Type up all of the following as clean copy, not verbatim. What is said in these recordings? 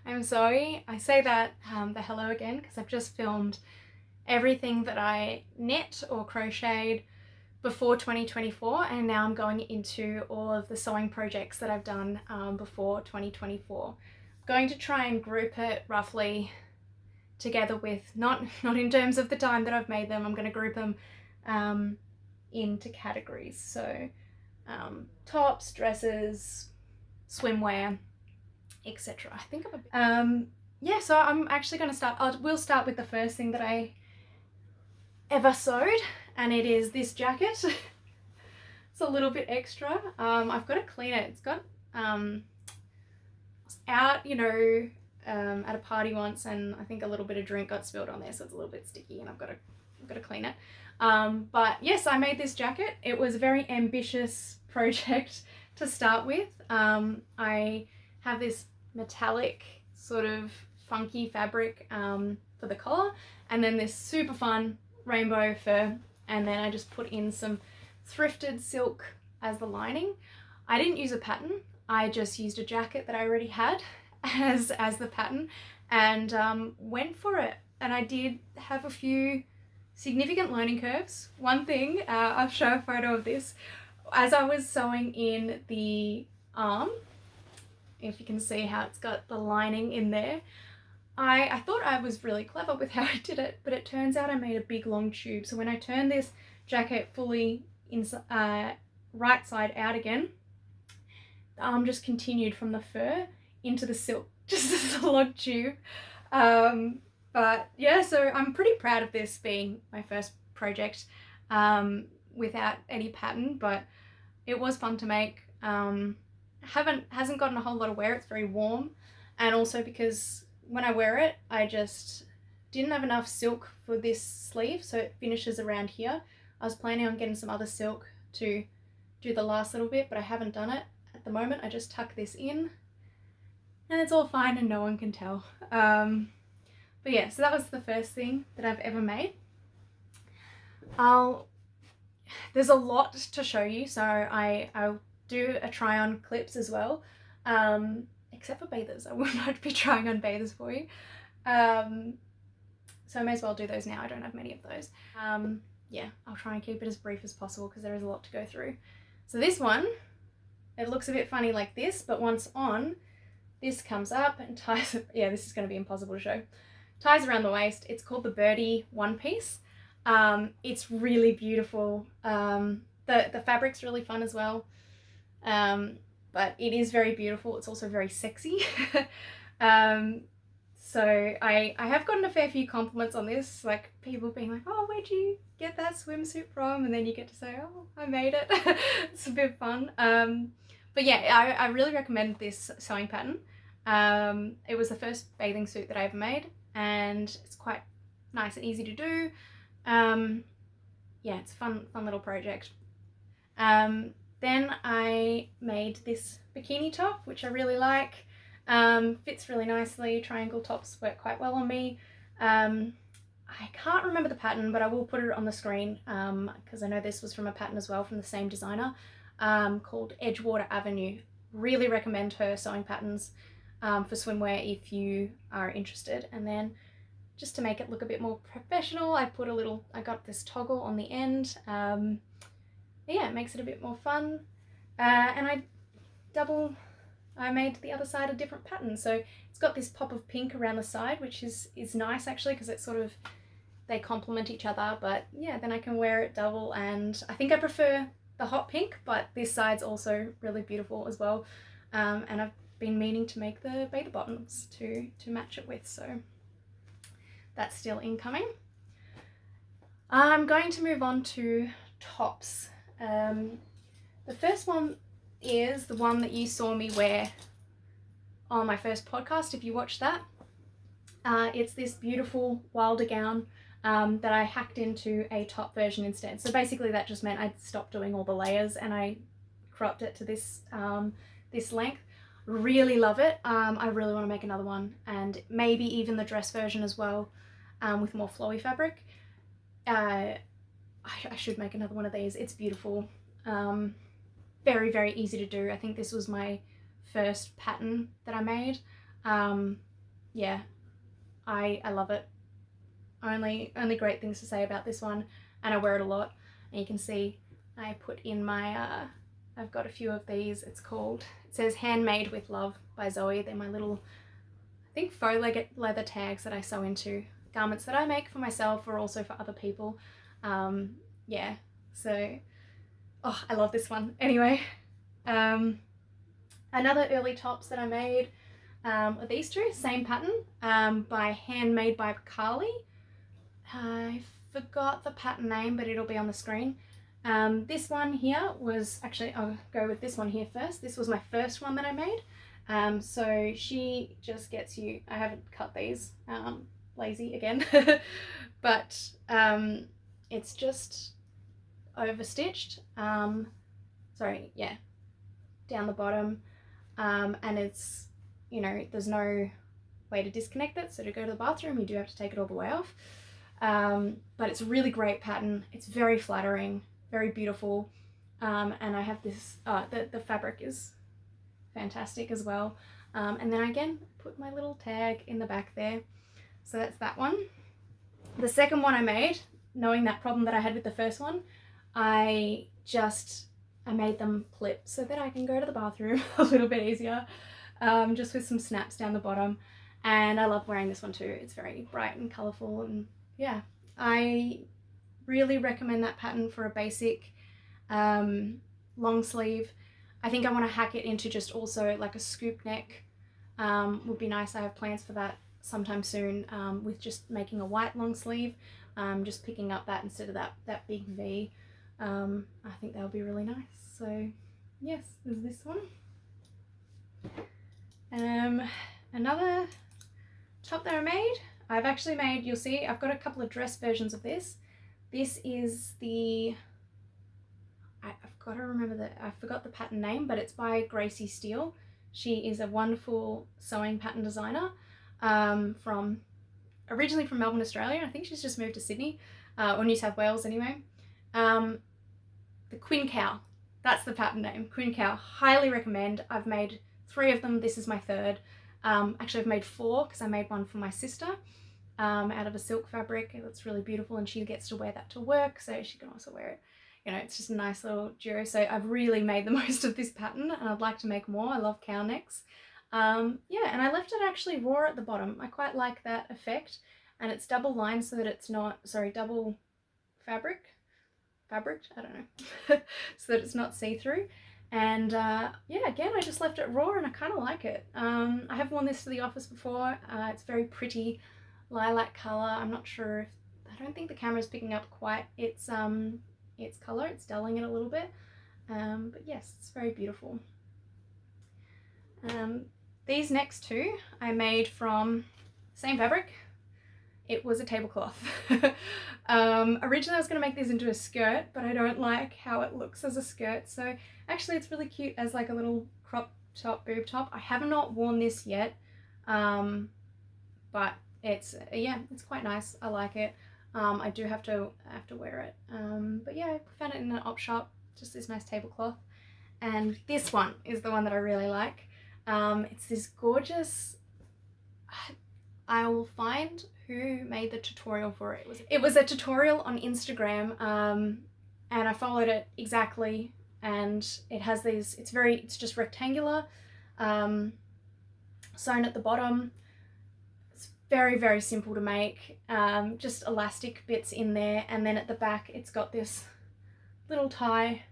I'm Zoe. I say that the hello again because I've just filmed everything that I knit or crocheted before 2024, and now I'm going into all of the sewing projects that I've done before 2024. I'm going to try and group it roughly together with, not in terms of the time that I've made them, I'm going to group them into categories. So tops, dresses, swimwear, etc. I think yeah, so I'm actually going to start. We'll start with the first thing that I ever sewed, and it is this jacket. It's a little bit extra. I've got to clean it. It's got out, at a party once, and I think a little bit of drink got spilled on there, so it's a little bit sticky, and I've got to clean it. But yes, I made this jacket. It was a very ambitious project to start with. I have this metallic sort of funky fabric for the collar, and then this super fun rainbow fur, and then I just put in some thrifted silk as the lining. I didn't use a pattern. I just used a jacket that I already had as the pattern, and went for it. And I did have a few significant learning curves. One thing, I'll show a photo of this. As I was sewing in the arm, if you can see how it's got the lining in there, I thought I was really clever with how I did it, but it turns out I made a big long tube. So when I turned this jacket fully right side out again, the arm just continued from the fur into the silk, just as a long tube. But yeah, so I'm pretty proud of this being my first project without any pattern, but it was fun to make. Hasn't gotten a whole lot of wear. It's very warm, and also because when I wear it, I just didn't have enough silk for this sleeve, so it finishes around here. I was planning on getting some other silk to do the last little bit, but I haven't done it at the moment. I just tuck this in and it's all fine and no one can tell. But yeah, so that was the first thing that I've ever made. There's a lot to show you, so I'll do a try on clips as well, except for bathers. I will not be trying on bathers for you. So I may as well do those now. I don't have many of those. Yeah, I'll try and keep it as brief as possible because there is a lot to go through. So this one, it looks a bit funny like this, but once on, this comes up and ties, yeah, this is going to be impossible to show. Ties around the waist. It's called the Birdie one piece. It's really beautiful. The fabric's really fun as well. But it is very beautiful. It's also very sexy. So I have gotten a fair few compliments on this, like people being like, oh, where'd you get that swimsuit from? And then you get to say, oh, I made it. It's a bit fun. But yeah, I really recommend this sewing pattern. It was the first bathing suit that I ever made, and it's quite nice and easy to do. Yeah, it's a fun little project. Then I made this bikini top, which I really like. Fits really nicely. Triangle tops work quite well on me. I can't remember the pattern, but I will put it on the screen because I know this was from a pattern as well from the same designer, called Edgewater Avenue. Really recommend her sewing patterns for swimwear if you are interested. And then just to make it look a bit more professional, I got this toggle on the end. Yeah, it makes it a bit more fun. And I made the other side a different pattern. So it's got this pop of pink around the side, which is nice actually, because it's sort of, they complement each other. But yeah, then I can wear it double, and I think I prefer the hot pink, but this side's also really beautiful as well. And I've been meaning to make the beta bottoms to match it with, so that's still incoming. I'm going to move on to tops. The first one is the one that you saw me wear on my first podcast, if you watched that. It's this beautiful Wilder gown that I hacked into a top version instead. So basically that just meant I'd stopped doing all the layers and I cropped it to this this length. Really love it. I really want to make another one, and maybe even the dress version as well, with more flowy fabric. I should make another one of these. It's beautiful. Very, very easy to do. I think this was my first pattern that I made. Yeah, I love it. Only great things to say about this one, and I wear it a lot. And you can see I put in my I've got a few of these. It says Handmade with Love by Zoe. They're my little, I think, faux leather tags that I sew into garments that I make for myself or also for other people. Yeah, so oh, I love this one. Anyway, another early tops that I made are these two, same pattern, by Handmade by Carly. I forgot the pattern name, but it'll be on the screen. This one here was actually, I'll go with this one here first. This was my first one that I made. So she just gets you, I haven't cut these, lazy again, but it's just overstitched, sorry, yeah, down the bottom, and it's, you know, there's no way to disconnect it, so to go to the bathroom you do have to take it all the way off. But it's a really great pattern. It's very flattering, very beautiful, and I have this, the fabric is fantastic as well. And then again, put my little tag in the back there. So that's that one. The second one I made, knowing that problem that I had with the first one, I made them clip so that I can go to the bathroom a little bit easier, just with some snaps down the bottom. And I love wearing this one too. It's very bright and colourful, and yeah, I really recommend that pattern for a basic long sleeve. I think I want to hack it into just also like a scoop neck. Would be nice. I have plans for that sometime soon, with just making a white long sleeve, just picking up that instead of that big V. I think that would be really nice. So yes, there's this one. Another top that I made, I've actually made, you'll see I've got a couple of dress versions of this. This is the, I've got to remember I forgot the pattern name, but it's by Gracie Steele. She is a wonderful sewing pattern designer, originally from Melbourne, Australia. I think she's just moved to Sydney, or New South Wales anyway. The Quinn Cow, that's the pattern name, Quinn Cow. Highly recommend. I've made 3 of them. This is my 3rd. Actually I've made 4 because I made one for my sister, out of a silk fabric. It's really beautiful, and she gets to wear that to work, so she can also wear it. You know, it's just a nice little duo. So I've really made the most of this pattern, and I'd like to make more. I love cow necks. Yeah, and I left it actually raw at the bottom. I quite like that effect, and it's double lined so that it's not, sorry, double fabric, I don't know, so that it's not see-through. And yeah, again, I just left it raw, and I kind of like it. I have worn this to the office before. It's very pretty lilac color. I'm not sure if, I don't think the camera's picking up quite its color. It's dulling it a little bit, but yes, it's very beautiful. These next 2 I made from same fabric. It was a tablecloth. Originally I was going to make these into a skirt, but I don't like how it looks as a skirt, so actually it's really cute as like a little crop top, boob top. I have not worn this yet, but it's, yeah, it's quite nice. I like it. I do have to wear it, but yeah, I found it in an op shop, just this nice tablecloth. And this one is the one that I really like. It's this gorgeous, I will find who made the tutorial for it. It was a tutorial on Instagram, and I followed it exactly, and it has these, it's just rectangular, sewn at the bottom. It's very, very simple to make, just elastic bits in there, and then at the back it's got this little tie,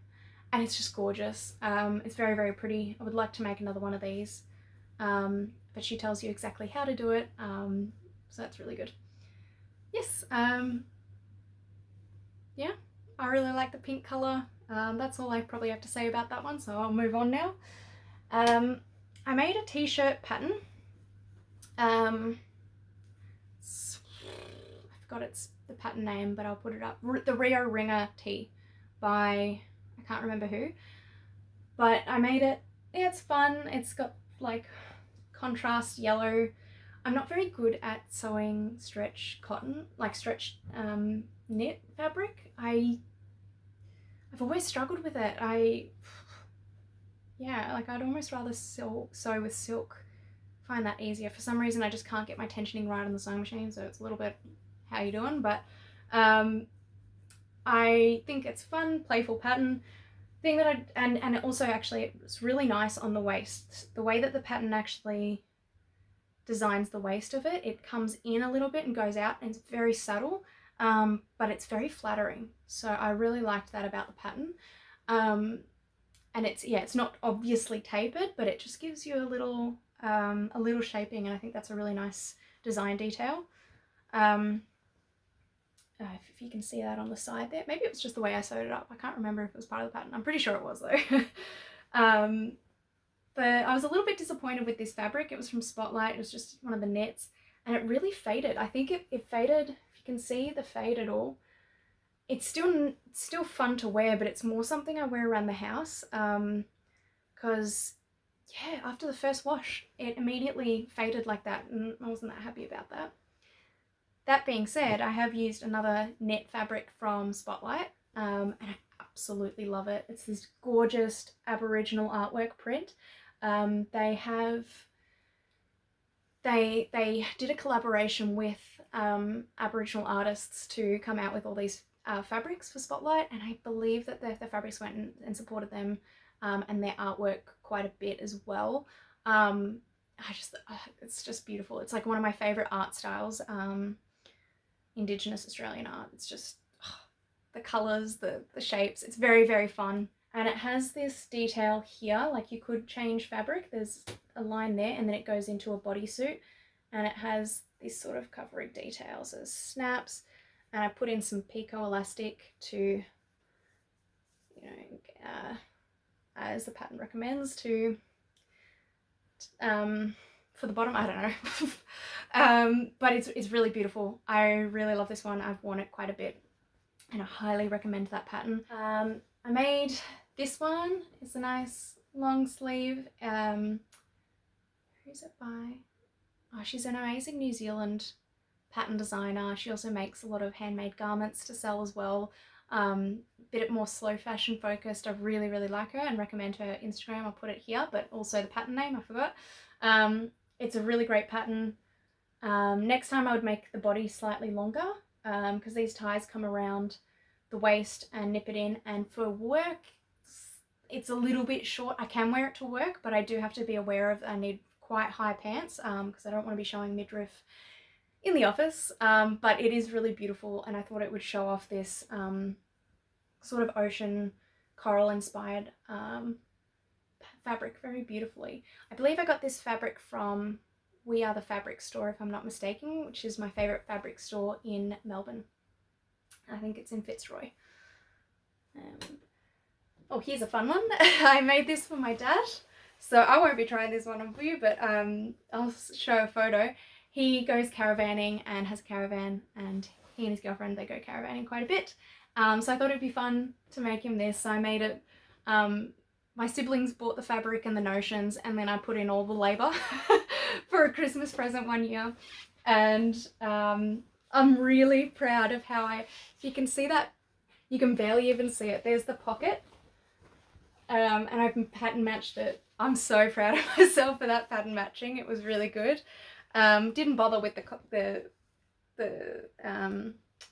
and it's just gorgeous. It's very, very pretty. I would like to make another one of these, but she tells you exactly how to do it, so that's really good. Yes, yeah, I really like the pink colour. That's all I probably have to say about that one, so I'll move on now. I made a t-shirt pattern. I forgot the pattern name, but I'll put it up. The Rio Ringer tee by, I can't remember who, but I made it. Yeah, it's fun. It's got like contrast yellow. I'm not very good at sewing stretch cotton, like stretch knit fabric. I've always struggled with it. Yeah, like I'd almost rather sew with silk find that easier. For some reason I just can't get my tensioning right on the sewing machine, so it's a little bit how you doing, but I think it's fun, playful pattern. Thing that and it also actually it's really nice on the waist. The way that the pattern actually designs the waist of it, it comes in a little bit and goes out, and it's very subtle, but it's very flattering. So I really liked that about the pattern. And it's not obviously tapered, but it just gives you a little shaping, and I think that's a really nice design detail. If you can see that on the side there. Maybe it was just the way I sewed it up. I can't remember if it was part of the pattern. I'm pretty sure it was though. But I was a little bit disappointed with this fabric. It was from Spotlight. It was just one of the knits, and it really faded. I think it faded. If you can see the fade at all, it's still fun to wear, but it's more something I wear around the house. Because yeah, after the first wash, it immediately faded like that, and I wasn't that happy about that. That being said, I have used another knit fabric from Spotlight, and I absolutely love it. It's this gorgeous Aboriginal artwork print. They did a collaboration with Aboriginal artists to come out with all these fabrics for Spotlight, and I believe that the fabrics went and supported them and their artwork quite a bit as well. It's just beautiful. It's like one of my favorite art styles. Indigenous Australian art. It's just the colors, the shapes. It's very, very fun. And it has this detail here, like you could change fabric. There's a line there, and then it goes into a bodysuit, and it has this sort of covering detail. So it snaps, and I put in some Pico elastic to, you know, as the pattern recommends, to for the bottom, I don't know. But it's really beautiful. I really love this one. I've worn it quite a bit, and I highly recommend that pattern. I made this one. It's a nice long sleeve. Who's it by? Oh, she's an amazing New Zealand pattern designer. She also makes a lot of handmade garments to sell as well. Bit more slow fashion focused. I really, really like her and recommend her Instagram. I'll put it here, but also the pattern name, I forgot. It's a really great pattern. Next time I would make the body slightly longer, because these ties come around the waist and nip it in, and for work it's a little bit short. I can wear it to work, but I do have to be aware of I need quite high pants because I don't want to be showing midriff in the office, but it is really beautiful, and I thought it would show off this sort of ocean coral inspired fabric very beautifully. I believe I got this fabric from We Are the Fabric store, if I'm not mistaken, which is my favourite fabric store in Melbourne. I think it's in Fitzroy. Oh, here's a fun one. I made this for my dad, so I won't be trying this one on for you, but I'll show a photo. He goes caravanning and has a caravan, and he and his girlfriend, they go caravanning quite a bit. So I thought it'd be fun to make him this. So I made it. My siblings bought the fabric and the notions, and then I put in all the labour for a Christmas present one year. And I'm really proud of how if you can see that, you can barely even see it. There's the pocket. And I've pattern matched it. I'm so proud of myself for that pattern matching. It was really good. Didn't bother with the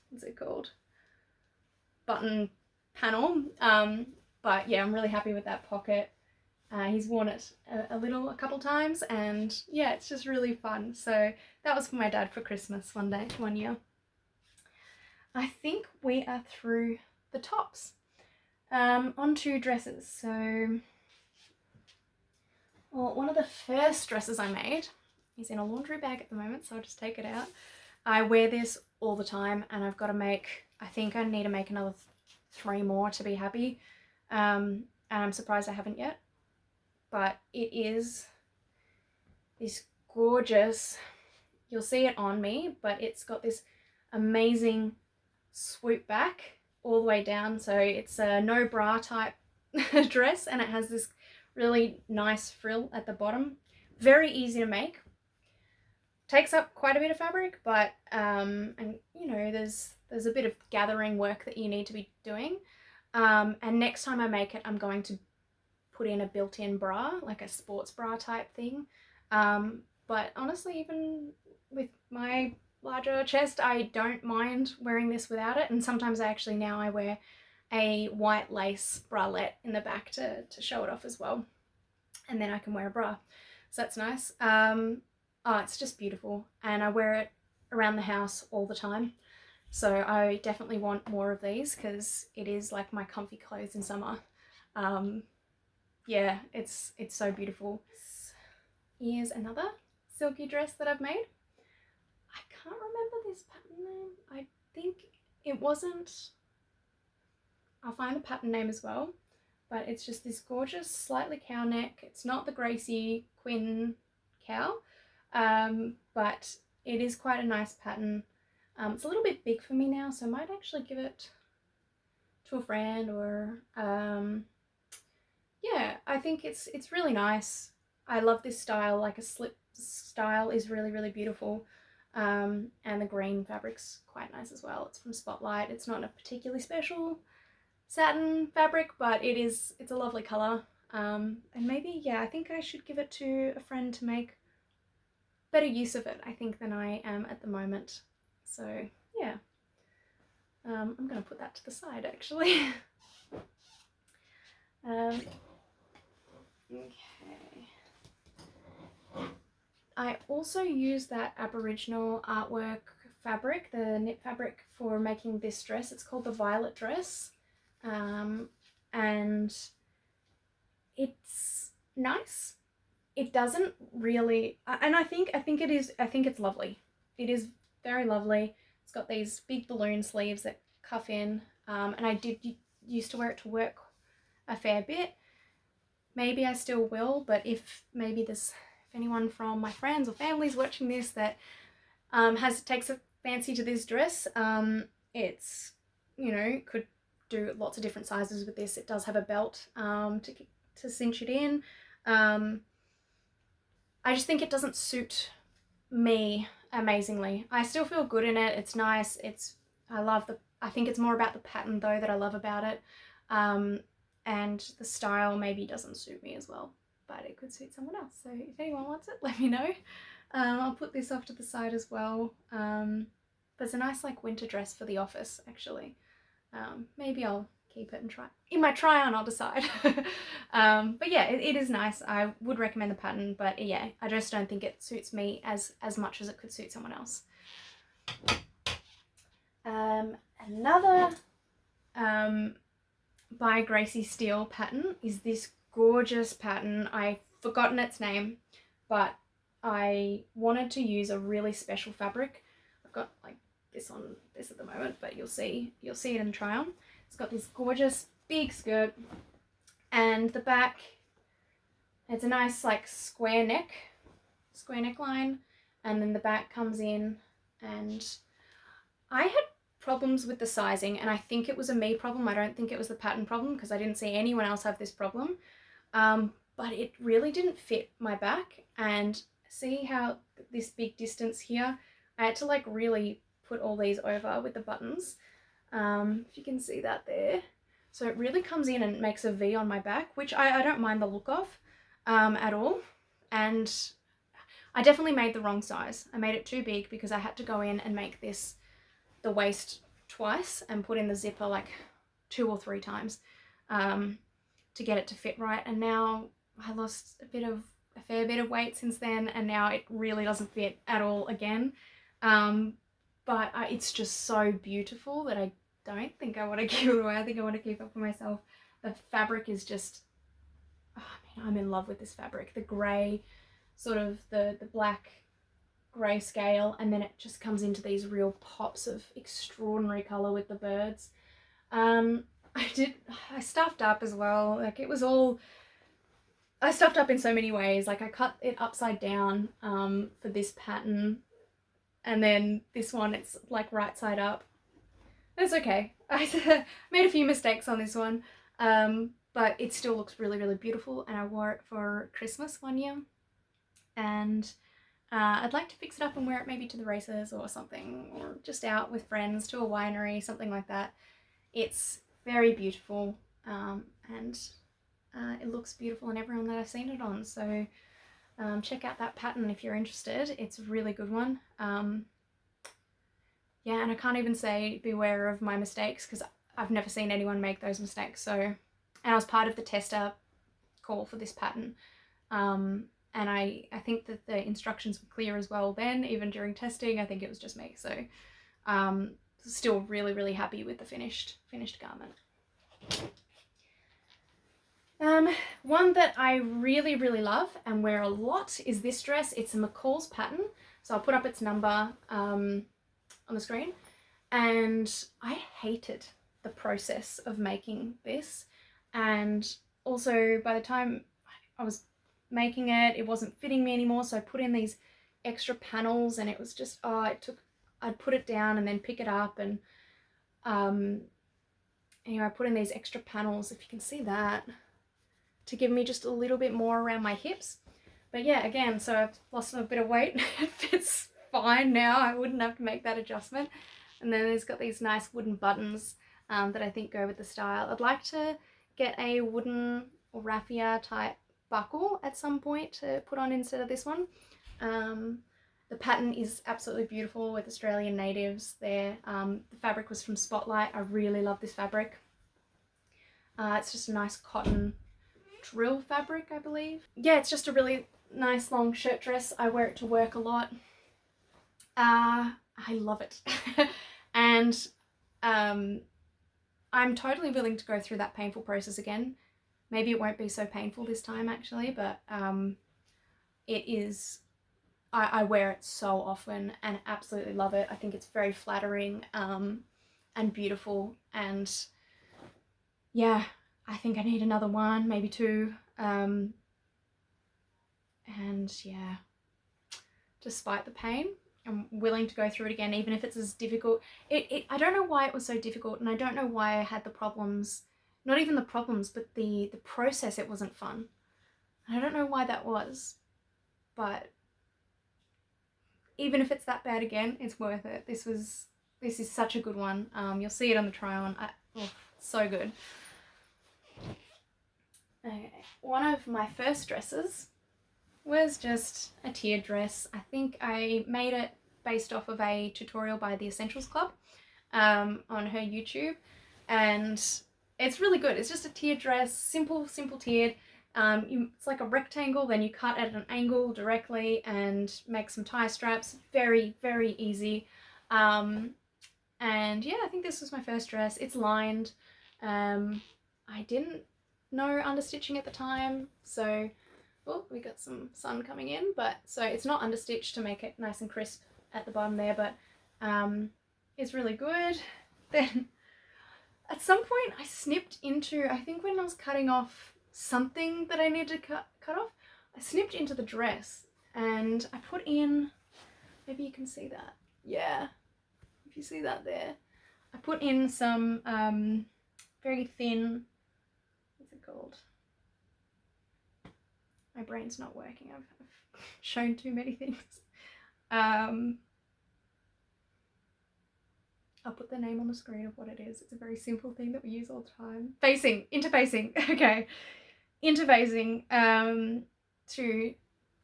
what's it called? Button panel. But yeah, I'm really happy with that pocket. He's worn it a couple times, and yeah, it's just really fun. So that was for my dad for Christmas one year. I think we are through the tops. On to dresses. So, well, one of the first dresses I made is in a laundry bag at the moment, so I'll just take it out. I wear this all the time, and I've got to make, I think I need to make another 3 more to be happy. And I'm surprised I haven't yet, but it is this gorgeous, you'll see it on me, but it's got this amazing swoop back all the way down. So it's a no bra type dress, and it has this really nice frill at the bottom. Very easy to make. Takes up quite a bit of fabric, but and you know, there's a bit of gathering work that you need to be doing. And next time I make it, I'm going to put in a built-in bra, like a sports bra type thing. But honestly, even with my larger chest, I don't mind wearing this without it. And sometimes now I wear a white lace bralette in the back to show it off as well. And then I can wear a bra. So that's nice. Oh, it's just beautiful. And I wear it around the house all the time. So I definitely want more of these because it is like my comfy clothes in summer. Yeah, it's so beautiful. Here's another silky dress that I've made. I can't remember this pattern name. I think it wasn't, I'll find the pattern name as well, but it's just this gorgeous slightly cow neck. It's not the Gracie Quinn cow, but it is quite a nice pattern. It's a little bit big for me now, so I might actually give it to a friend or yeah, I think it's really nice. I love this style, like a slip style is really, really beautiful. And the green fabric's quite nice as well. It's from Spotlight. It's not a particularly special satin fabric, but it's a lovely colour. And maybe, yeah, I think I should give it to a friend to make better use of it, I think, than I am at the moment. So, yeah. I'm going to put that to the side, actually. Okay. I also use that Aboriginal artwork fabric, the knit fabric, for making this dress. It's called the Violet Dress. And it's nice. It doesn't really, and I think it's lovely. It is very lovely. It's got these big balloon sleeves that cuff in, and I used to wear it to work a fair bit. Maybe I still will, but if anyone from my friends or families watching this that takes a fancy to this dress, it's, you know, could do lots of different sizes with this. It does have a belt to cinch it in. I just think it doesn't suit me amazingly. I still feel good in it. It's nice. I think it's more about the pattern though that I love about it. And the style maybe doesn't suit me as well, but it could suit someone else. So if anyone wants it, let me know. I'll put this off to the side as well. But it's a nice like winter dress for the office actually. Maybe I'll keep it and try. In my try on, I'll decide. But yeah, it is nice. I would recommend the pattern, but yeah, I just don't think it suits me as much as it could suit someone else. Another by Gracie Steele pattern is this gorgeous pattern. I've forgotten its name, but I wanted to use a really special fabric. I've got like this on this at the moment, but you'll see it in the try on. It's got this gorgeous big skirt, and the back, it's a nice like square neckline, and then the back comes in, and I had problems with the sizing, and I think it was a me problem. I don't think it was the pattern problem because I didn't see anyone else have this problem. But it really didn't fit my back, and see how this big distance here, I had to like really put all these over with the buttons. If you can see that there. So it really comes in and makes a V on my back, which I don't mind the look of at all. And I definitely made the wrong size. I made it too big because I had to go in and make this the waist twice and put in the zipper like 2 or 3 times to get it to fit right. And now I lost a fair bit of weight since then, and now it really doesn't fit at all again. But it's just so beautiful that I don't think I want to give it away. I think I want to keep it for myself. The fabric is just, oh, I mean, I'm in love with this fabric. The grey, sort of the black grey scale, and then it just comes into these real pops of extraordinary colour with the birds. I stuffed up as well. Like I stuffed up in so many ways. Like I cut it upside down for this pattern, and then this one it's like right side up. That's okay. I made a few mistakes on this one, but it still looks really, really beautiful, and I wore it for Christmas one year, and I'd like to fix it up and wear it maybe to the races or something, or just out with friends to a winery, something like that. It's very beautiful, and it looks beautiful on everyone that I've seen it on. So check out that pattern if you're interested. It's a really good one. Yeah, and I can't even say beware of my mistakes because I've never seen anyone make those mistakes. So, and I was part of the tester call for this pattern. And I think that the instructions were clear as well then, even during testing. I think it was just me. So still really, really happy with the finished garment. One that I really, really love and wear a lot is this dress. It's a McCall's pattern. So I'll put up its number on the screen. And I hated the process of making this. And also by the time I was making it, it wasn't fitting me anymore. So I put in these extra panels and it was just, I'd put it down and then pick it up. And anyway, I put in these extra panels, if you can see that, to give me just a little bit more around my hips. But yeah, again, so I've lost a bit of weight. It fits fine now. I wouldn't have to make that adjustment. And then it's got these nice wooden buttons that I think go with the style. I'd like to get a wooden or raffia type buckle at some point to put on instead of this one. The pattern is absolutely beautiful with Australian natives there. The fabric was from Spotlight. I really love this fabric. It's just a nice cotton drill fabric, I believe. Yeah, it's just a really nice long shirt dress. I wear it to work a lot. I love it. And I'm totally willing to go through that painful process again. Maybe it won't be so painful this time actually, but it is, I wear it so often and absolutely love it. I think it's very flattering and beautiful, and yeah, I think I need another one, maybe two. And yeah, despite the pain, I'm willing to go through it again, even if it's as difficult. I don't know why it was so difficult, and I don't know why I had the problems, not even the problems, but the process, it wasn't fun. I don't know why that was, but even if it's that bad again, it's worth it. This is such a good one. You'll see it on the try on. So good. Okay, one of my first dresses was just a tiered dress. I think I made it based off of a tutorial by the Essentials Club on her YouTube, and it's really good. It's just a tiered dress, simple tiered. It's like a rectangle, then you cut at an angle directly and make some tie straps. Very, very easy. And yeah, I think this was my first dress. It's lined. I didn't know understitching at the time, so oh, we got some sun coming in, but so it's not understitched to make it nice and crisp at the bottom there, but it's really good. Then at some point I snipped into, I think when I was cutting off something that I needed to cut off, I snipped into the dress and I put in, maybe you can see that, yeah, if you see that there, I put in some very thin, what's it called? My brain's not working. I've shown too many things. I'll put the name on the screen of what it is. It's a very simple thing that we use all the time. Interfacing. Okay, interfacing to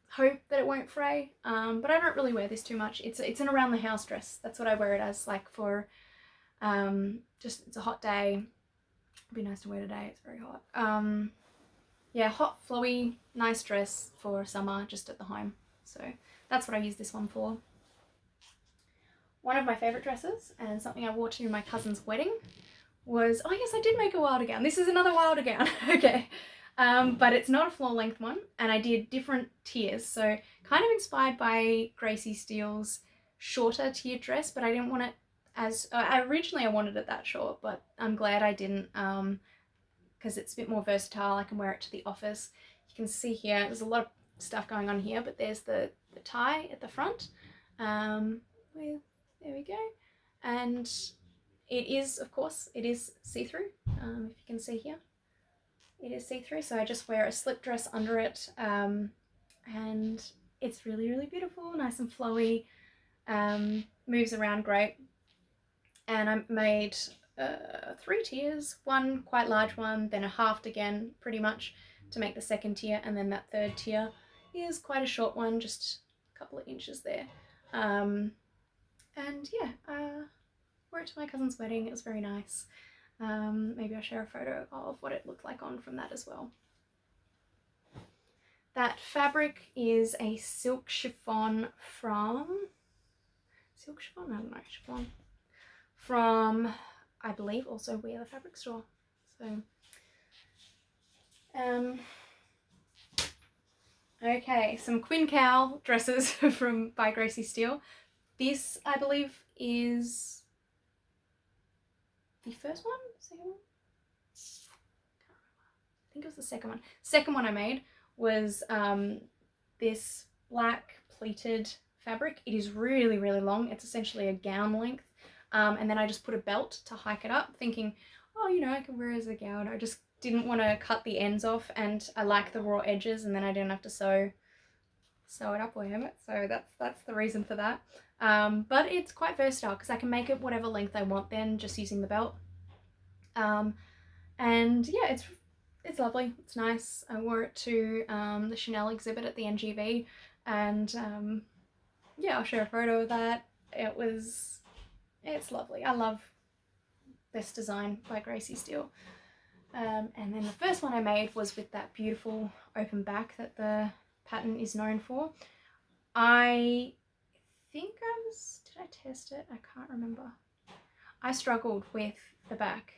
hope that it won't fray. But I don't really wear this too much. It's an around the house dress. That's what I wear it as, like for just, it's a hot day. It'd be nice to wear today. It's very hot. Yeah, hot, flowy, nice dress for summer, just at the home. So that's what I use this one for. One of my favourite dresses, and something I wore to my cousin's wedding, was, oh yes, I did make a wilder gown. This is another wilder gown, okay. But it's not a floor length one, and I did different tiers. So kind of inspired by Gracie Steele's shorter tiered dress, but I didn't want it as, originally I wanted it that short, but I'm glad I didn't, because it's a bit more versatile. I can wear it to the office. You can see here, there's a lot of stuff going on here, but there's the tie at the front. There we go. And it is, of course, it is see-through, if you can see here. It is see-through, so I just wear a slip dress under it, and it's really, really beautiful, nice and flowy, moves around great. And I made 3 tiers, one quite large one, then a halved again, pretty much, to make the second tier, and then that third tier is quite a short one, just a couple of inches there. And yeah, wore it to my cousin's wedding. It was very nice. Maybe I'll share a photo of what it looked like on from that as well. That fabric is a silk chiffon from, chiffon from, I believe, also Wear the Fabric Store. So, okay, some Quinn Cow dresses by Gracie Steele. This, I believe, is the first one? Second one? Can't remember. I think it was the second one. Second one I made was this black pleated fabric. It is really, really long. It's essentially a gown length. And then I just put a belt to hike it up, thinking, oh, you know, I can wear it as a gown. I just didn't want to cut the ends off, and I like the raw edges, and then I didn't have to sew it up or hem it. So that's the reason for that. But it's quite versatile because I can make it whatever length I want then, just using the belt. And yeah, it's lovely. It's nice. I wore it to the Chanel exhibit at the NGV, and yeah, I'll share a photo of that. It's lovely. I love this design by Gracie Steele. And then the first one I made was with that beautiful open back that the pattern is known for. I think did I test it? I can't remember. I struggled with the back.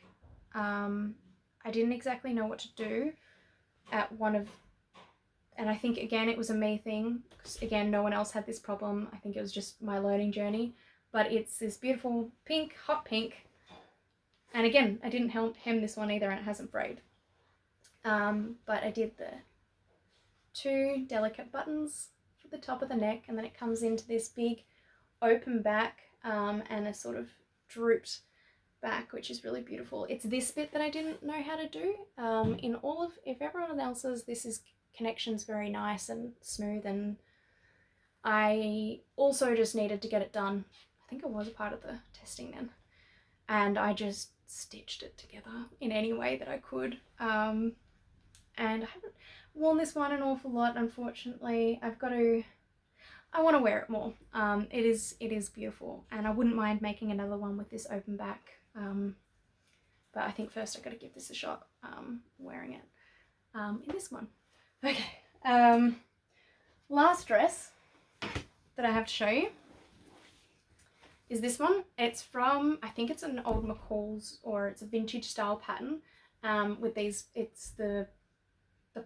I didn't exactly know what to do at and I think again it was a me thing, because again no one else had this problem. I think it was just my learning journey. But it's this beautiful pink, hot pink, and again I didn't hem this one either, and it hasn't frayed. But I did the 2 delicate buttons for the top of the neck, and then it comes into this big open back and a sort of drooped back, which is really beautiful. It's this bit that I didn't know how to do. If everyone else's, this is connections very nice and smooth, and I also just needed to get it done. I think I was a part of the testing then, and I just stitched it together in any way that I could. And I haven't worn this one an awful lot, unfortunately. I want to wear it more. It is beautiful, and I wouldn't mind making another one with this open back. But I think first I got to give this a shot, wearing it in this one. Okay, last dress that I have to show you is this one. It's from, I think it's an old McCall's, or it's a vintage style pattern, with these, it's the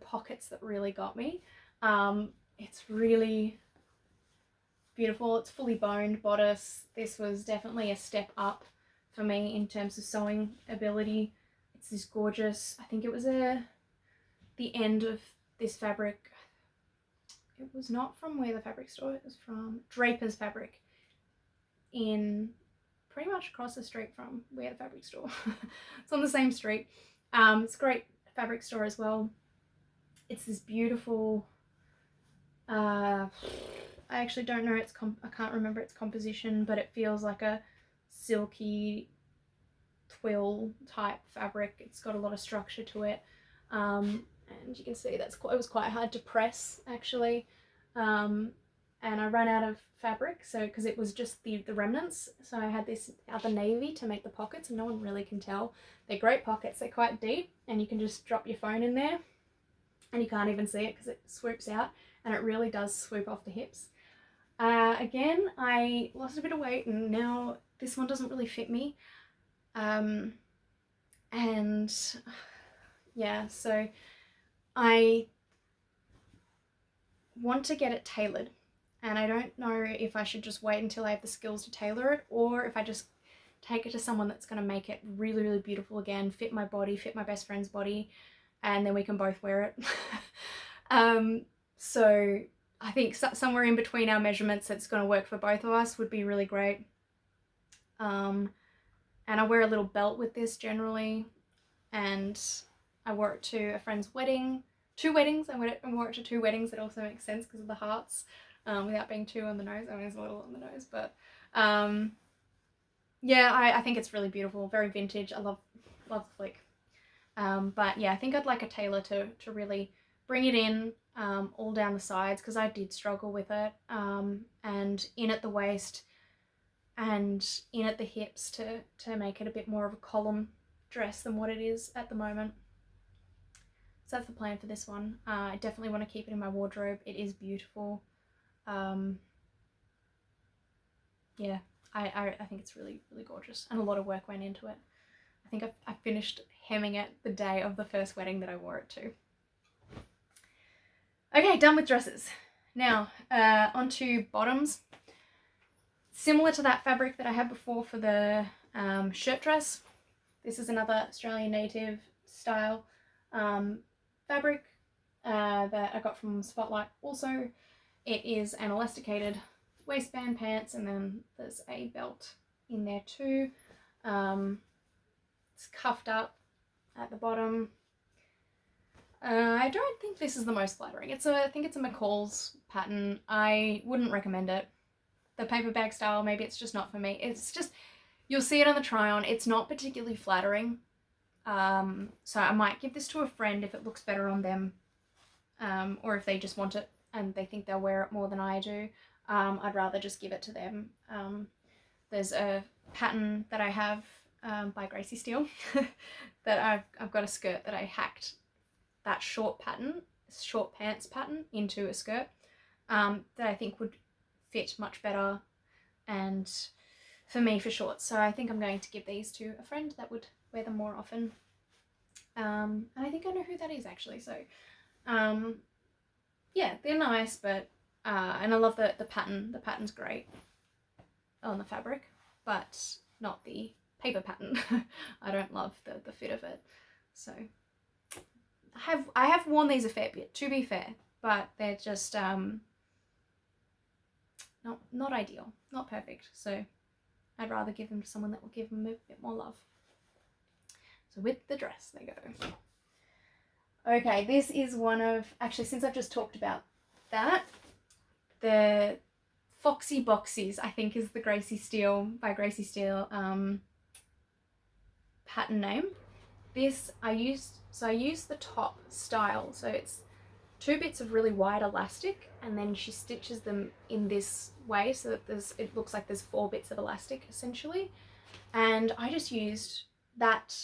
pockets that really got me. It's really beautiful. It's fully boned bodice. This was definitely a step up for me in terms of sewing ability. It's this gorgeous, I think it was the end of this fabric. It was not from Wear the Fabric Store, it was from Draper's Fabric, in pretty much across the street from Wear the Fabric Store. It's on the same street. It's a great fabric store as well. It's this beautiful, I actually don't know I can't remember its composition, but it feels like a silky twill type fabric. It's got a lot of structure to it, and you can see it was quite hard to press actually, and I ran out of fabric, so because it was just the remnants, so I had this other navy to make the pockets, and no one really can tell. They're great pockets. They're quite deep, and you can just drop your phone in there and you can't even see it because it swoops out, and it really does swoop off the hips. Again, I lost a bit of weight, and now this one doesn't really fit me. And yeah, so I want to get it tailored, and I don't know if I should just wait until I have the skills to tailor it, or if I just take it to someone that's going to make it really, really beautiful again, fit my body, fit my best friend's body, and then we can both wear it. So I think somewhere in between our measurements that's going to work for both of us would be really great. And I wear a little belt with this generally, and I wore it to a friend's wedding, 2 weddings. I wore it to 2 weddings. It also makes sense because of the hearts, without being 2 on the nose. I mean, it's a little on the nose, but yeah, I think it's really beautiful, very vintage. I love the flick. But yeah, I think I'd like a tailor to really bring it in all down the sides, because I did struggle with it, and in at the waist and in at the hips to make it a bit more of a column dress than what it is at the moment. So that's the plan for this one. I definitely want to keep it in my wardrobe. It is beautiful. Yeah, I think it's really, really gorgeous, and a lot of work went into it. I think I finished hemming it the day of the first wedding that I wore it to. Okay, done with dresses. Now, onto bottoms. Similar to that fabric that I had before for the shirt dress, this is another Australian native style fabric that I got from Spotlight. Also, it is an elasticated waistband pants, and then there's a belt in there too. It's cuffed up at the bottom. I don't think this is the most flattering. I think it's a McCall's pattern. I wouldn't recommend it. The paper bag style, maybe it's just not for me. It's just, you'll see it on the try on. It's not particularly flattering. So I might give this to a friend if it looks better on them, or if they just want it and they think they'll wear it more than I do. I'd rather just give it to them. There's a pattern that I have by Gracie Steele that I've got a skirt that I hacked that short pants pattern into a skirt that I think would fit much better and for me for shorts. So I think I'm going to give these to a friend that would wear them more often. And I think I know who that is actually. So yeah, they're nice, but and I love the pattern. The pattern's great on the fabric, but not the paper pattern. I don't love the fit of it. So I have worn these a fair bit, to be fair, but they're just not ideal, not perfect. So I'd rather give them to someone that will give them a bit more love. So with the dress they go. Okay, this is one of, actually, since I've just talked about that, the Foxy Boxies, I think, is the Gracie Steele by Gracie Steele pattern name. This I used the top style, so it's 2 bits of really wide elastic, and then she stitches them in this way so that it looks like there's 4 bits of elastic essentially. And I just used that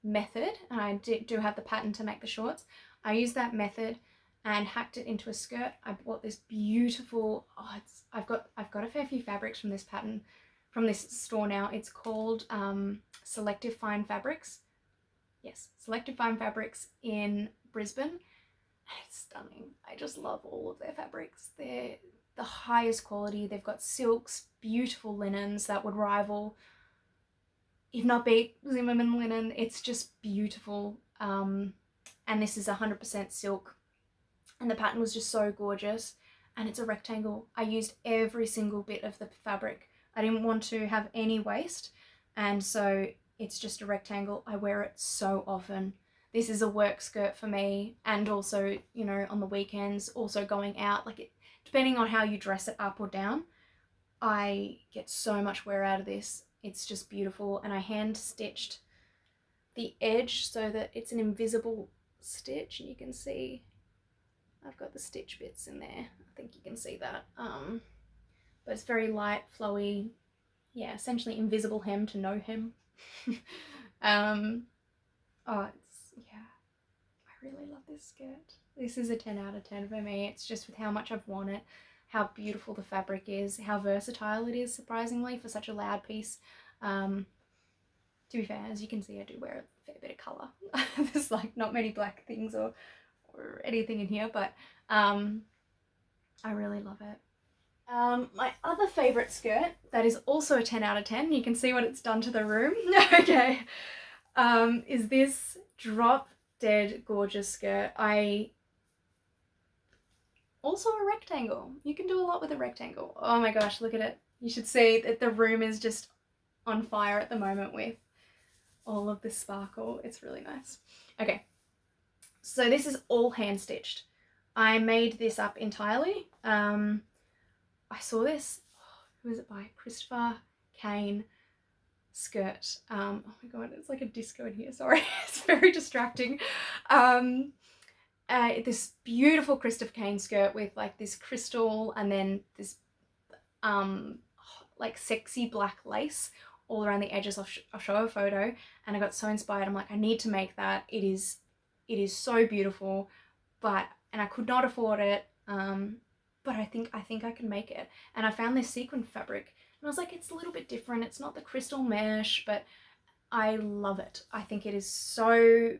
method, and I do have the pattern to make the shorts. I used that method and hacked it into a skirt. I bought this beautiful, I've got a fair few fabrics from this pattern, from this store now. It's called Selective Fine Fabrics. Yes, Selective Fine Fabrics in Brisbane. It's stunning. I just love all of their fabrics. They're the highest quality. They've got silks, beautiful linens that would rival, if not beat, Zimmermann linen. It's just beautiful. And this is 100% silk. And the pattern was just so gorgeous. And it's a rectangle. I used every single bit of the fabric. I didn't want to have any waste. And so it's just a rectangle. I wear it so often. This is a work skirt for me, and also, you know, on the weekends, also going out, like depending on how you dress it up or down, I get so much wear out of this. It's just beautiful. And I hand stitched the edge so that it's an invisible stitch, and you can see I've got the stitch bits in there. I think you can see that. But it's very light, flowy, yeah, essentially invisible hem to no hem. Oh, yeah, I really love this skirt. This is a 10 out of 10 for me. It's just with how much I've worn it, how beautiful the fabric is, how versatile it is, surprisingly, for such a loud piece. To be fair, as you can see, I do wear a fair bit of colour. There's like not many black things or anything in here, but I really love it. My other favourite skirt, that is also a 10 out of 10, you can see what it's done to the room, okay, is this drop dead gorgeous skirt. Also a rectangle. You can do a lot with a rectangle. Oh my gosh, look at it. You should see that the room is just on fire at the moment with all of this sparkle. It's really nice. Okay, so this is all hand stitched. I made this up entirely. I saw this, who is it by? Christopher Kane skirt. Oh my god, it's like a disco in here, sorry. It's very distracting. this beautiful Christopher Kane skirt with like this crystal and then this like sexy black lace all around the edges. I'll show a photo, and I got so inspired. I'm like, I need to make that. It is so beautiful, and I could not afford it. But I think I can make it. And I found this sequin fabric, and I was like, it's a little bit different. It's not the crystal mesh, but I love it. I think it is so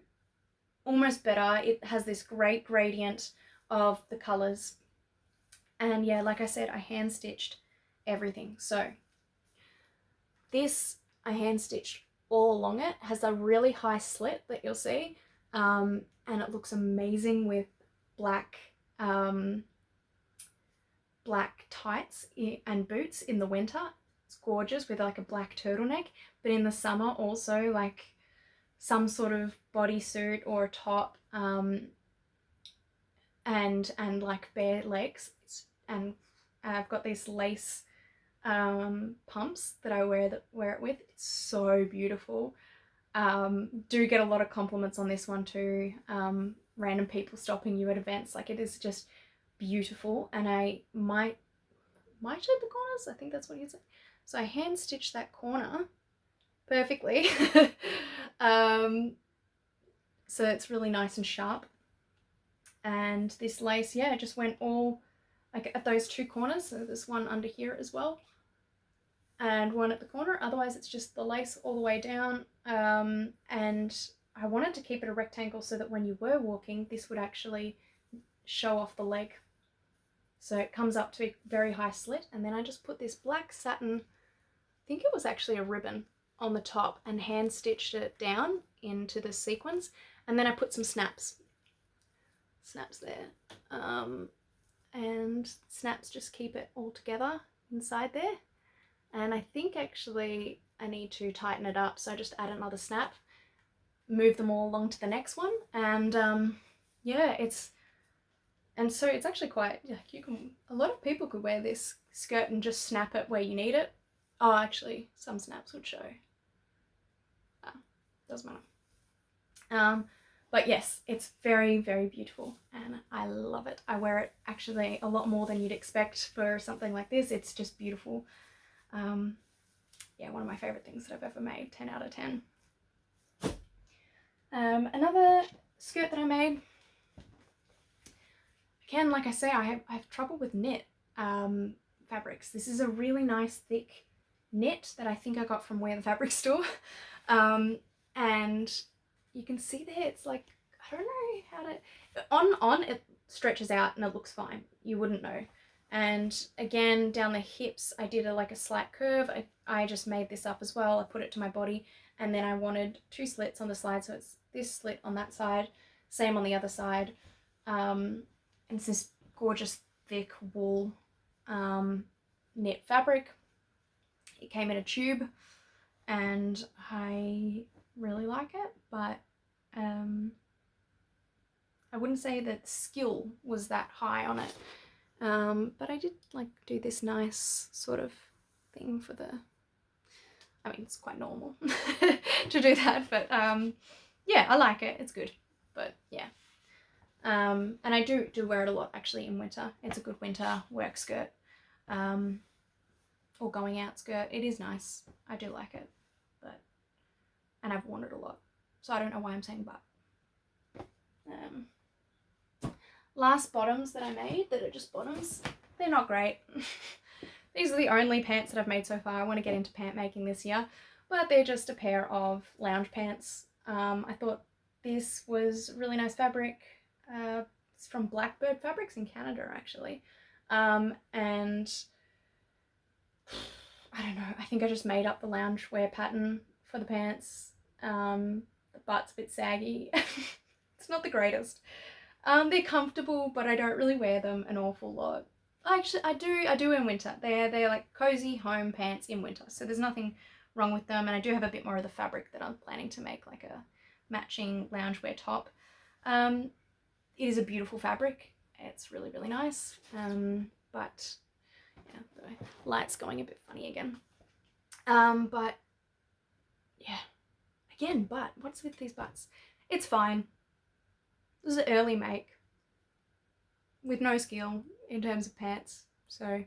almost better. It has this great gradient of the colors. And yeah, like I said, I hand stitched everything. So this I hand stitched all along it. It has a really high slit that you'll see. And it looks amazing with black black tights and boots in the winter. It's gorgeous with like a black turtleneck, but in the summer also like some sort of bodysuit or a top, and like bare legs. And I've got these lace pumps that I wear it with. It's so beautiful. Do get a lot of compliments on this one too. Random people stopping you at events, like it is just beautiful. And I might shape the corners, I think that's what you say. So I hand stitched that corner perfectly. So it's really nice and sharp. And this lace, yeah, just went all like at those two corners. So there's one under here as well, and one at the corner. Otherwise it's just the lace all the way down. And I wanted to keep it a rectangle so that when you were walking, this would actually show off the leg. So it comes up to a very high slit, and then I just put this black satin, I think it was actually a ribbon, on the top and hand stitched it down into the sequins. And then I put some snaps there. And snaps just keep it all together inside there. And I think actually I need to tighten it up, so I just add another snap, move them all along to the next one, and yeah, so it's actually quite, like, a lot of people could wear this skirt and just snap it where you need it. Oh, actually, some snaps would show. Doesn't matter. But yes, it's very, very beautiful and I love it. I wear it actually a lot more than you'd expect for something like this. It's just beautiful. Yeah, one of my favorite things that I've ever made, 10 out of 10. Another skirt that I made, again, like I say, I have trouble with knit fabrics. This is a really nice thick knit that I think I got from Wear the Fabric store. And you can see there, it's like, I don't know how to, on it stretches out and it looks fine. You wouldn't know. And again, down the hips, I did like a slight curve. I just made this up as well. I put it to my body, and then I wanted 2 slits on the side. So it's this slit on that side, same on the other side. And it's this gorgeous thick wool knit fabric. It came in a tube and I really like it, but I wouldn't say that skill was that high on it. But I did like do this nice sort of thing for the, I mean, it's quite normal to do that, but yeah, I like it. It's good, but yeah. And I do wear it a lot actually in winter. It's a good winter work skirt, or going out skirt. It is nice. I do like it, but, and I've worn it a lot, so I don't know why I'm saying but. Last bottoms that I made that are just bottoms, they're not great. These are the only pants that I've made so far. I want to get into pant making this year, but they're just a pair of lounge pants. I thought this was really nice fabric. It's from Blackbird Fabrics in Canada actually. And I don't know, I think I just made up the loungewear pattern for the pants. The butt's a bit saggy. It's not the greatest. They're comfortable, but I don't really wear them an awful lot. Actually, I do in winter. They're like cozy home pants in winter, so there's nothing wrong with them. And I do have a bit more of the fabric that I'm planning to make like a matching loungewear top. It is a beautiful fabric. It's really, really nice. But yeah, the light's going a bit funny again. But yeah, again, but what's with these butts? It's fine. This is an early make with no skill in terms of pants. So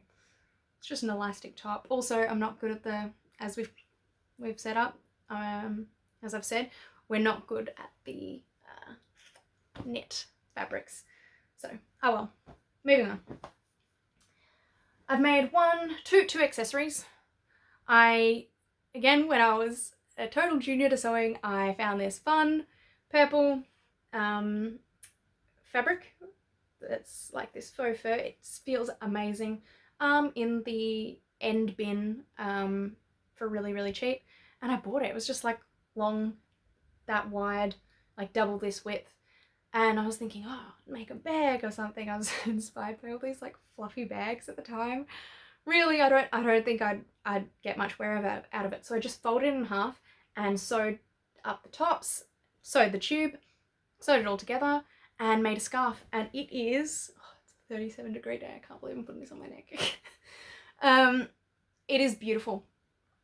it's just an elastic top. Also, I'm not good at the, as we've set up, as I've said, we're not good at the knit fabrics. So, oh well, moving on. I've made two accessories. Again, when I was a total junior to sewing, I found this fun purple fabric that's like this faux fur. It feels amazing in the end bin for really, really cheap. And I bought it. It was just like long, that wide, like double this width. And I was thinking, oh, make a bag or something. I was inspired by all these like fluffy bags at the time. Really, I don't think I'd get much wear out of it. So I just folded it in half and sewed up the tops, sewed the tube, sewed it all together, and made a scarf. And it is, it's a 37-degree day. I can't believe I'm putting this on my neck. It is beautiful.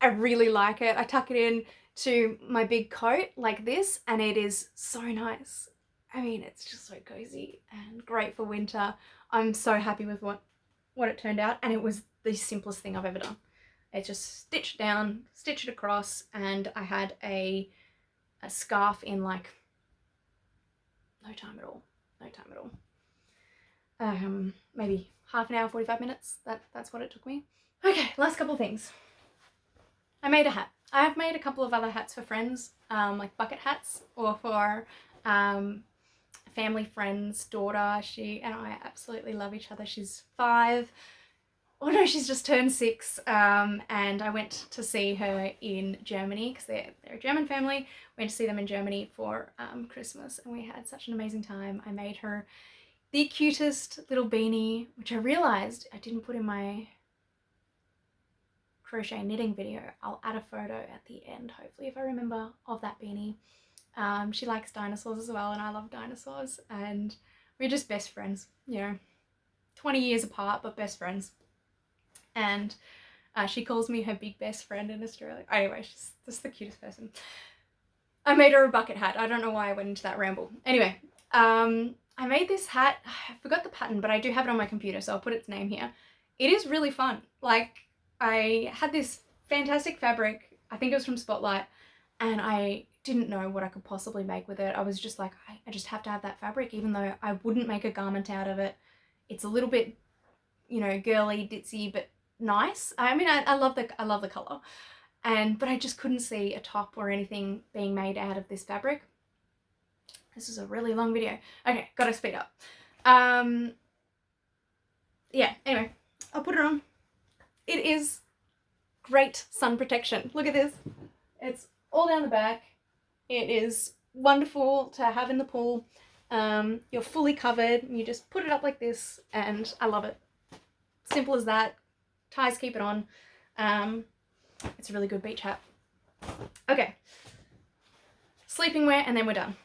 I really like it. I tuck it in to my big coat like this, and it is so nice. I mean, it's just so cozy and great for winter. I'm so happy with what it turned out, and it was the simplest thing I've ever done. It's just stitched down, stitch it across, and I had a scarf in like no time at all. Maybe half an hour, 45 minutes. That's what it took me. Okay, last couple of things. I made a hat. I have made a couple of other hats for friends, like bucket hats, or for family friend's daughter. She and I absolutely love each other. She's 5. Oh no, she's just turned 6. And I went to see her in Germany because they're a German family. Went to see them in Germany for Christmas, and we had such an amazing time. I made her the cutest little beanie, which I realized I didn't put in my crochet knitting video. I'll add a photo at the end, hopefully, if I remember, of that beanie. She likes dinosaurs as well, and I love dinosaurs, and we're just best friends, you know, 20 years apart, but best friends. And she calls me her big best friend in Australia. Anyway, she's just the cutest person. I made her a bucket hat. I don't know why I went into that ramble. Anyway, I made this hat. I forgot the pattern, but I do have it on my computer, so I'll put its name here. It is really fun. Like, I had this fantastic fabric, I think it was from Spotlight, and I didn't know what I could possibly make with it. I was just like, I just have to have that fabric, even though I wouldn't make a garment out of it. It's a little bit, you know, girly, ditzy, but nice. I mean, I love the color, but I just couldn't see a top or anything being made out of this fabric. This is a really long video. Okay, gotta speed up. Yeah, anyway, I'll put it on. It is great sun protection. Look at this. It's all down the back. It is wonderful to have in the pool. You're fully covered. You just put it up like this, and I love it. Simple as that. Ties keep it on. It's a really good beach hat. Okay. Sleeping wear, and then we're done.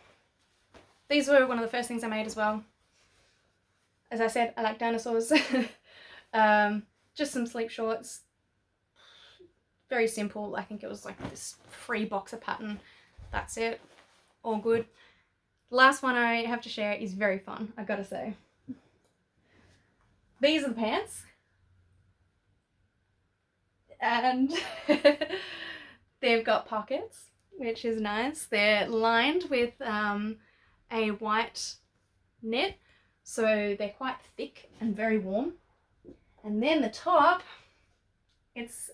These were one of the first things I made as well. As I said, I like dinosaurs. Just some sleep shorts. Very simple. I think it was like this free boxer pattern. That's it. All good. The last one I have to share is very fun, I gotta say. These are the pants. And they've got pockets, which is nice. They're lined with a white knit, so they're quite thick and very warm. And then the top,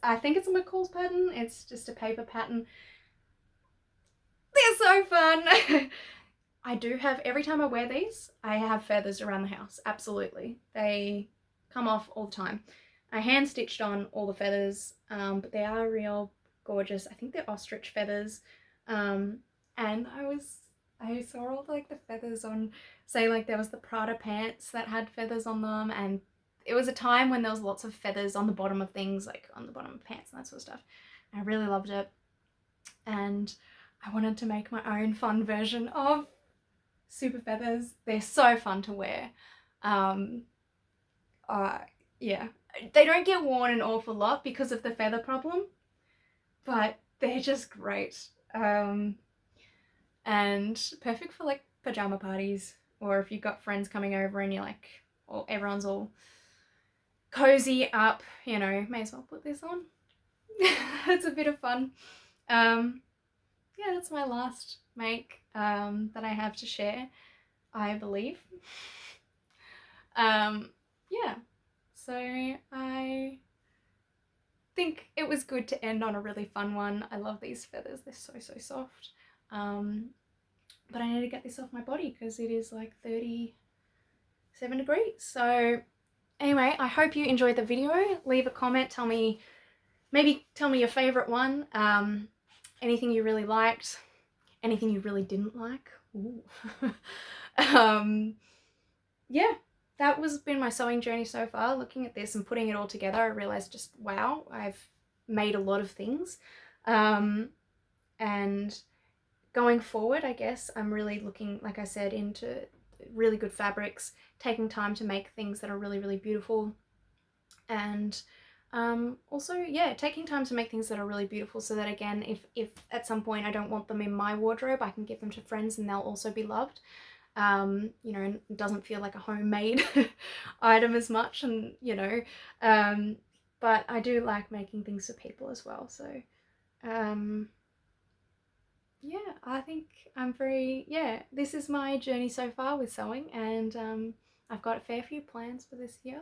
I think it's a McCall's pattern. It's just a paper pattern. They're so fun. I do have, every time I wear these, I have feathers around the house. Absolutely. They come off all the time. I hand stitched on all the feathers, but they are real gorgeous. I think they're ostrich feathers. And I saw all like the feathers on, say like there was the Prada pants that had feathers on them, and it was a time when there was lots of feathers on the bottom of things, like on the bottom of pants and that sort of stuff. I really loved it, and I wanted to make my own fun version of super feathers. They're so fun to wear. Yeah, they don't get worn an awful lot because of the feather problem, but they're just great. And perfect for like pajama parties or if you've got friends coming over and you're like, or everyone's all cozy up, you know, may as well put this on. It's a bit of fun. Yeah, that's my last make that I have to share, I believe. Yeah, so I think it was good to end on a really fun one. I love these feathers, they're so soft. But I need to get this off my body because it is like 37 degrees. So anyway, I hope you enjoyed the video. Leave a comment, maybe tell me your favorite one, anything you really liked, anything you really didn't like. Ooh. Yeah, that was been my sewing journey so far. Looking at this and putting it all together, I realized just, wow, I've made a lot of things. And going forward, I guess I'm really looking, like I said, into really good fabrics, taking time to make things that are really beautiful, and also, yeah, taking time to make things that are really beautiful so that, again, if at some point I don't want them in my wardrobe, I can give them to friends and they'll also be loved. You know, it doesn't feel like a homemade item as much, and you know, but I do like making things for people as well. So yeah, I think this is my journey so far with sewing, and I've got a fair few plans for this year,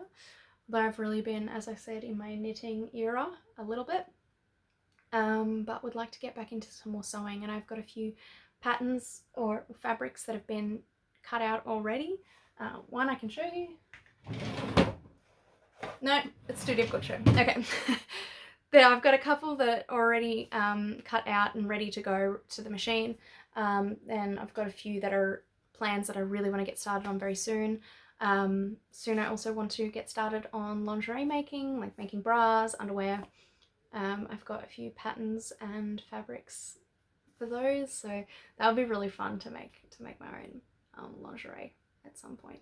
though I've really been, as I said, in my knitting era a little bit, but would like to get back into some more sewing, and I've got a few patterns or fabrics that have been cut out already. One I can show you. No, it's too difficult to show. Okay. There, I've got a couple that are already cut out and ready to go to the machine. Then I've got a few that are plans that I really want to get started on very soon. Soon I also want to get started on lingerie making, like making bras, underwear. I've got a few patterns and fabrics for those, so that'll be really fun to make my own lingerie at some point.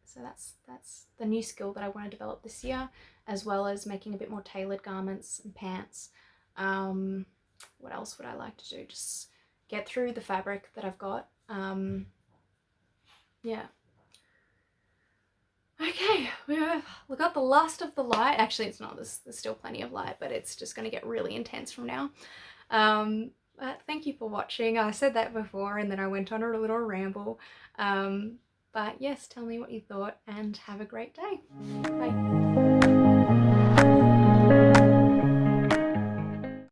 So that's the new skill that I want to develop this year, as well as making a bit more tailored garments and pants. What else would I like to do? Just get through the fabric that I've got. Yeah. Okay, we got the last of the light. Actually, it's not. There's still plenty of light, but it's just going to get really intense from now. But thank you for watching. I said that before and then I went on a little ramble. But yes, tell me what you thought and have a great day. Bye.